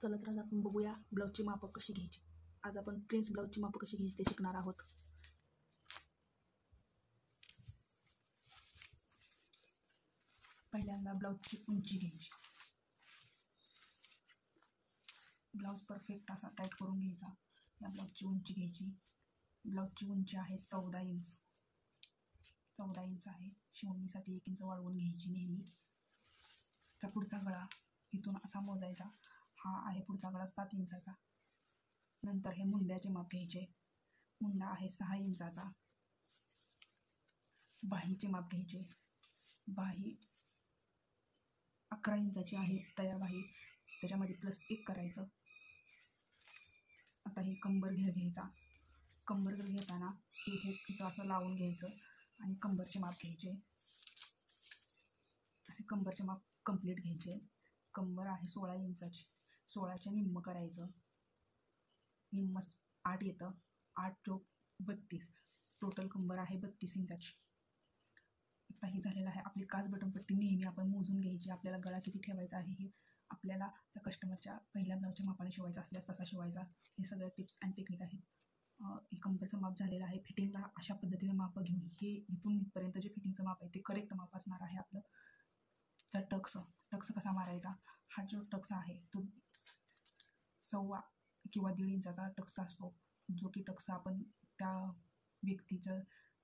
चला तर आज आपण बघूया ब्लाऊजची मापं कशी घ्यायची. आज आपण प्रिन्स ब्लाऊजची मापं कशी घ्यायची ते शिकणार आहोत. पहिल्यांदा ब्लाऊजची उंची घ्यायची. ब्लाऊज परफेक्ट असा टाईट करून घ्यायचा. या ब्लाऊजची उंची घ्यायची. ब्लाऊजची उंची आहे 14 इंच. 14 इंच आहे. शिवणीसाठी 1 इंच वाढवून घ्यायची नेहमी. त्या पुढचा गळा इथून असा मोजायचा. हा आहे पुढचा गळा 7 इंचाचा. नंतर हे मुंड्याचे माप घ्यायचे. मुंडा आहे 6 इंचाचा. बाहीचे माप घ्यायचे. बाही 11 इंचाची आहे तया बाही. त्याच्यामध्ये +1 करायचं. आता हे कंबर घेर घ्यायचा. कंबर जर घेताना हे इथं असं लावून घ्यायचं आणि कंबरचे माप घ्यायचे. असे कंबरचे माप कंप्लीट घ्यायचे. कंबर आहे 16 इंचाची. 16च्या निम्म करायचं. निम्म 8 येतं. 8 चोक 32. टोटल कंबर आहे 32 इंचाची. आता हे झालेलं आहे. आपली काच बटनपट्टी नेहमी आपण मोजून घ्यायची. आपल्याला गळा किती ठेवायचा आहे हे आपल्याला त्या कस्टमरच्या पहिल्या ब्लाऊजच्या मापाने शिवायचा असल्यास तसा शिवायचा. हे सगळ्या टिप्स अँड टेक्निक आहेत. हे कंबरचं माप झालेलं आहे. फिटिंगला अशा पद्धतीने मापं घेऊन हे इथून इथपर्यंत जे फिटिंगचं माप आहे ते करेक्ट माप असणार आहे आपलं. तर टक्स कसा मारायचा. हा जो टक्स आहे तो 1.25 किंवा 1.5 इंचाचा टक्स असतो. जो की टक्स आपण त्या व्यक्तीचं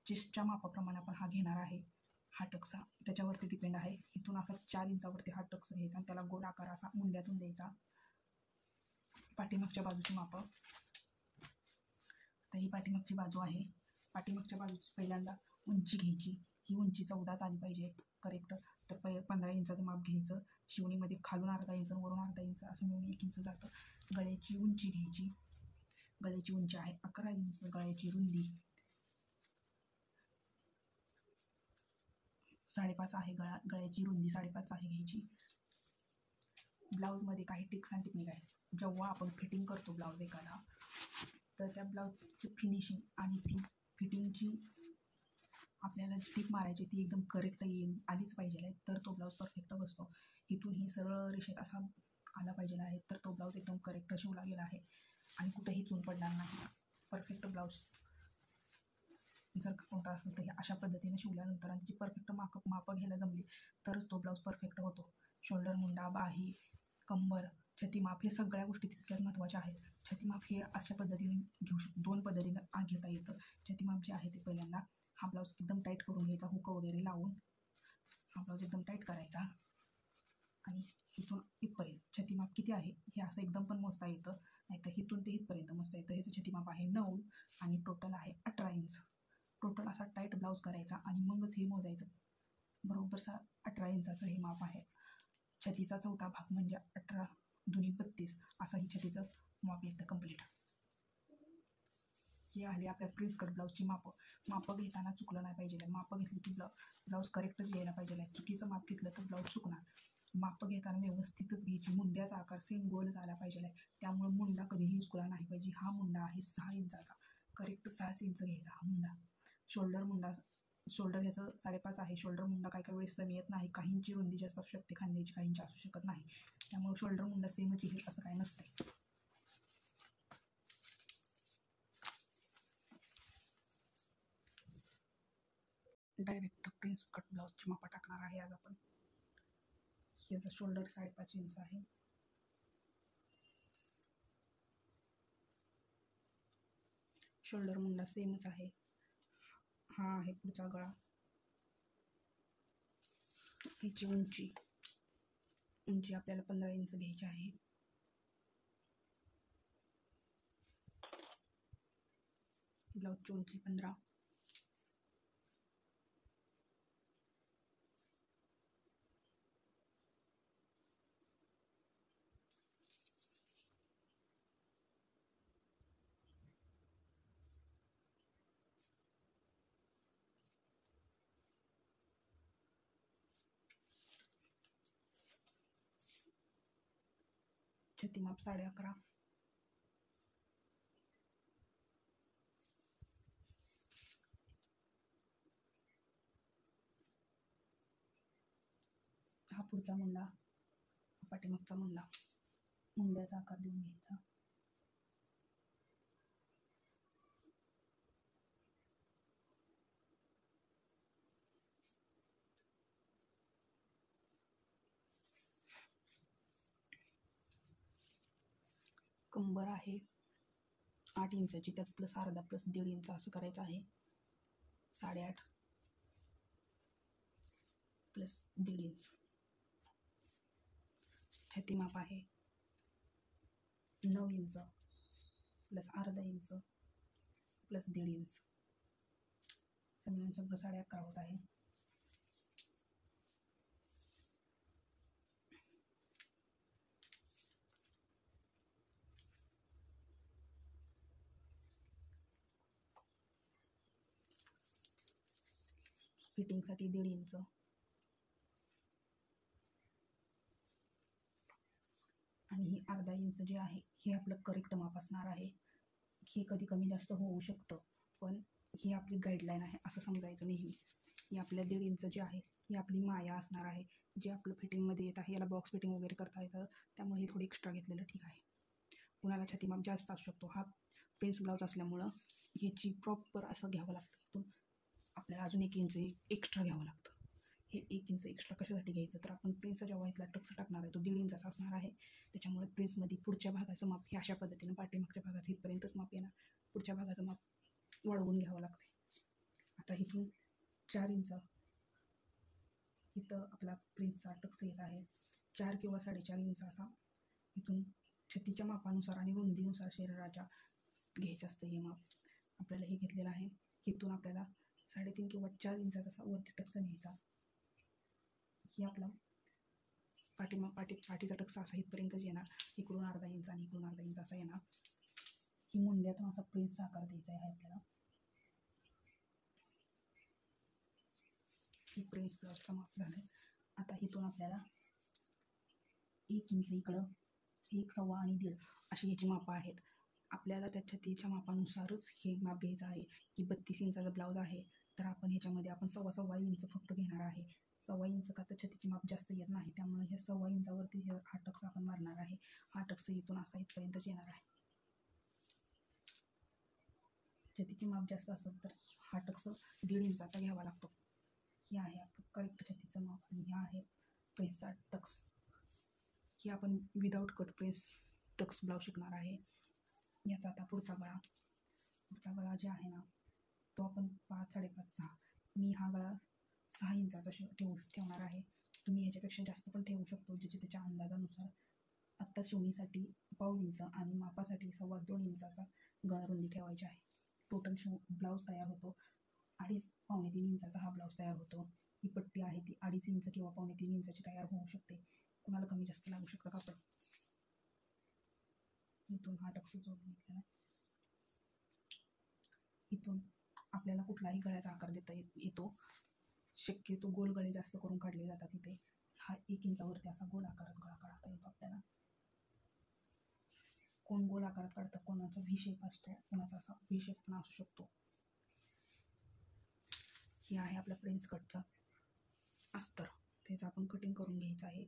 चेस्टच्या मापाप्रमाणे आपण हा घेणार आहे. हा टक्स त्याच्यावरती डिपेंड आहे. इथून असा 4 इंचावरती हा टक्स घ्यायचा आणि त्याला गोल आकार असा मुंड्यातून द्यायचा. पाठीमागच्या बाजूची मापं. तर ही पाठीमागची बाजू आहे. पाठीमागच्या बाजूची पहिल्यांदा उंची घ्यायची. ही उंची 14 आली पाहिजे करेक्ट. तर 15 इंचाचं माप घ्यायचं. शिवणीमध्ये खालून अर्धा इंच वरून अर्धा इंच असं मिळून 1 इंच जातं. गळ्याची उंची घ्यायची. गळ्याची उंची आहे 11 इंच. गळ्याची रुंदी 5.5 आहे. गळ्याची रुंदी 5.5 आहे घ्यायची. ब्लाऊजमध्ये काही टिप्स अँड टेक्निक आहे. जेव्हा आपण फिटिंग करतो ब्लाऊज एखादा तर त्या ब्लाऊजची फिनिशिंग आणि ती फिटिंगची आपल्याला जी टीप मारायची ती एकदम करेक्ट आलीच पाहिजे आहे. तर तो ब्लाऊज परफेक्ट बसतो. इथून ही सरळ रेषेत असा आला पाहिजे आहे. तर तो ब्लाऊज एकदम करेक्ट शिवला गेला आहे आणि कुठेही चून पडणार नाही. परफेक्ट ब्लाऊज जर कोणता असेल तर अशा पद्धतीने शिवल्यानंतर आणि जी परफेक्ट मापं घ्यायला जमली तरच तो ब्लाऊज परफेक्ट होतो. शोल्डर, मुंडा, बाही, कंबर, छतीमाप हे सगळ्या गोष्टी तितक्याच महत्त्वाच्या आहेत. छतीमाप हे अशा पद्धतीने घेऊ शकतो. 2 पद्धतीनं घेता येतं. छतीमाप जे आहे ते पहिल्यांदा हा ब्लाऊज एकदम टाईट करून घ्यायचा. हुक वगैरे लावून हा ब्लाऊज एकदम टाईट करायचा आणि इथून इथपर्यंत छतीमाप किती आहे हे असं एकदम पण मोजता येतं. नाहीतर इथून ते इथपर्यंत मोजता येतं. ह्याचं छतीमाप आहे 9 आणि टोटल आहे 18 इंच. टोटल असा टाईट ब्लाऊज करायचा आणि मगच हे मोजायचं. बरोबर 18 इंचाचं हे माप आहे. छतीचा 4था भाग म्हणजे 18 दुनी 32 असं ही छतीचं माप येतं कंप्लीट. ही आली आपल्या प्रिन्स कट ब्लाऊजची मापं घेताना चुकलं नाही पाहिजे. मापं घेतली की ब्लाऊज करेक्टच यायला पाहिजे. चुकीचं माप घेतलं तर ब्लाऊज चुकणार. मापं घेताना व्यवस्थितच घ्यायची. मुंड्याचा आकार सेम गोल झाला पाहिजे. त्यामुळे मुंडा कधीही चुकला नाही पाहिजे. हा मुंडा आहे 6 इंचाचा. करेक्ट 6 इंच घ्यायचा हा मुंडा. शोल्डर ह्याचं 5.5 आहे. शोल्डर मुंडा काही वेळेस कमी येत नाही. काहींची रुंदी जास्त असू शकते खांद्याची, काहींची असू शकत नाही. त्यामुळे शोल्डर मुंडा सेमच येईल असं काही नसतंय. डायरेक्ट प्रिन्स कट ब्लाऊजची मापं टाकणार आहे आज आपण. याचा शोल्डर 5.5 इंच आहे. शोल्डर मुंडा सेमच आहे. हा आहे पुढचा गळा. हिची उंची आपल्याला 15 इंच घ्यायची आहे. ब्लाऊजची उंची 15. छतीमाप 11.5. हा पुढचा मुंडा, पाठीमागचा मुंडा. मुंड्याचा आकार देऊन घ्यायचा. कंबर आहे 8 इंचाची, त्यात प्लस अर्धा प्लस 1.5 इंच असं करायचं आहे. 8.5 प्लस 1.5 इंच. छाती माप आहे 9 इंच प्लस अर्धा इंच प्लस 1.5 इंच. सगळं 11.5 होत आहे. फिटिंगसाठी 1.5 इंच. आणि ही अर्धा इंच जे आहे हे आपलं करेक्ट माप असणार आहे. हे कधी कमी जास्त होऊ शकतं, पण ही आपली गाईडलाईन आहे असं समजायचं नेहमी. ही आपल्या 1.5 इंच जे आहे ही आपली माया असणार आहे, जे आपलं फिटिंगमध्ये येत आहे. याला बॉक्स फिटिंग वगैरे करता येतं, त्यामुळे हे थोडी एक्स्ट्रा घेतलेलं ठीक आहे. कुणाला छाती माप जास्त असू शकतो. हा प्रिन्स ब्लाऊज असल्यामुळं ह्याची प्रॉपर असं घ्यावं लागतं. इथून आपल्याला अजून 1 इंच एक्स्ट्रा घ्यावं लागतं. हे 1 इंच एक्स्ट्रा कशासाठी घ्यायचं, तर आपण प्रिन्सचा जेव्हा इथला टक्स टाकणार आहे तो 1.5 इंचाचा असणार आहे. त्याच्यामुळे प्रिन्समध्ये पुढच्या भागाचं माप हे अशा पद्धतीनं पाठीमागच्या भागाचं इथपर्यंतच माप येणार. पुढच्या भागाचं माप वाढवून घ्यावं लागते. आता इथून 4 इंच इथं आपला प्रिन्सचा टक्स येत आहे. 4 किंवा 4.5 इंच असा इथून छातीच्या मापानुसार आणि रुंदीनुसार शरीराच्या घ्यायचं असतं हे माप. आपल्याला हे घेतलेलं आहे. इथून आपल्याला 3.5 किंवा 4 इंचाचा असा वरती टक्स न्यायचा. ही आपला पाठीचा टक्स असा इथपर्यंतच येणार. इकडून अर्धा इंच आणि इकडून अर्धा इंच असा येणार. ही मुंड्यातून असा प्रिन्सचा आकार द्यायचा आहे आपल्याला. ही प्रिन्स ब्लाऊजचा माप झालं. आता इथून आपल्याला 1 इंच इकडं, 1, 1.25 आणि 1.5 अशी ह्याची मापं आहेत. आपल्याला त्या छातीच्या मापानुसारच हे माप घ्यायचं आहे. की 32 इंचाचा ब्लाऊज आहे तर आपण ह्याच्यामध्ये आपण 1.25 इंच फक्त घेणार आहे. 1.25 इंच का तर छातीची माप जास्त येत नाही, त्यामुळे हे 1.25 इंचावरती हा टक्स आपण मारणार आहे. हा टक्स इथून असा इथपर्यंतच येणार आहे. छातीची माप जास्त असेल तर हा टक्स 1.5 इंचाचा घ्यावा लागतो. हे आहे आपलं करेक्ट छातीचं माप आणि हे आहे प्रिन्सचा टक्स. ही आपण without cut prince Tux blouse शिकणार आहे. याचा आता पुढचा गळा जे आहे ना तो आपण 5, 5.5, 6. मी हा गळा 6 इंचाचा ठेवणार आहे. तुम्ही ह्याच्यापेक्षा जास्त पण ठेवू शकतो, ज्याच्या त्याच्या अंदाजानुसार. आत्ता शिवणीसाठी 1.5 इंच आणि मापासाठी 2.25 इंचाचा गळा रुंदी ठेवायची आहे. टोटल ब्लाऊज तयार होतो 2.5, 2.25 इंचाचा हा ब्लाऊज तयार होतो. ही पट्टी आहे ती 2.5 इंच किंवा 2.25 इंचाची तयार होऊ शकते. कुणाला कमी जास्त लागू शकतं कापड. इथून हा टक्स जोडून घेतलेला. इथून आपल्याला कुठलाही गळ्याचा आकार देता येतो. शक्यतो गोल गळे जास्त करून काढले जातात इथे. हा 1 इंचावरती असा गोल आकारात गळा काढता येतो आपल्याला. कोण गोल आकारात काढतं, कोणाचा व्ही शेप असतो, कोणाचा असा व्ही शेप पण असू शकतो. ही आहे आपल्या प्रिन्स कटचा अस्तर. त्याचं आपण कटिंग करून घ्यायचं आहे.